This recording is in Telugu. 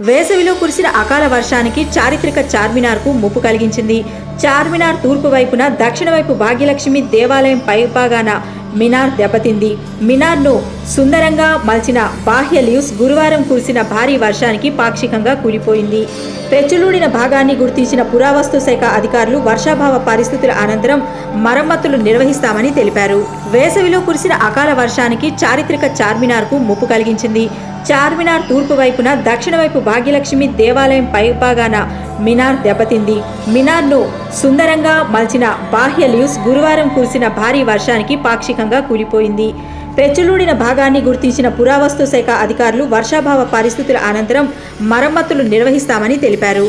వేసవిలో కురిసిన అకాల వర్షానికి చారిత్రక చార్మినార్కు ముప్పు కలిగించింది. చార్మినార్ తూర్పు వైపున దక్షిణ వైపు భాగ్యలక్ష్మి దేవాలయం పైభాగాన మినార్ దెబ్బతింది. మినార్ను సుందరంగా మలిచిన బాహ్య లీవ్స్ గురువారం కురిసిన భారీ వర్షానికి పాక్షికంగా కూలిపోయింది. పెచ్చులూడిన భాగాన్ని గుర్తించిన పురావస్తు శాఖ అధికారులు వర్షాభావ పరిస్థితుల అనంతరం మరమ్మతులు నిర్వహిస్తామని తెలిపారు. వేసవిలో కురిసిన అకాల వర్షానికి చారిత్రక చార్మినార్కు ముప్పు కలిగించింది. చార్మినార్ తూర్పు వైపున దక్షిణ వైపు భాగ్యలక్ష్మి దేవాలయం పైభాగాన మినార్ దెబ్బతింది. మినార్ను సుందరంగా మలిచిన బాహ్య లీవ్స్ గురువారం కురిసిన భారీ వర్షానికి పాక్షికంగా కూలిపోయింది. పెచ్చులూడిన భాగాన్ని గుర్తించిన పురావస్తు శాఖ అధికారులు వర్షాభావ పరిస్థితుల అనంతరం మరమ్మతులు నిర్వహిస్తామని తెలిపారు.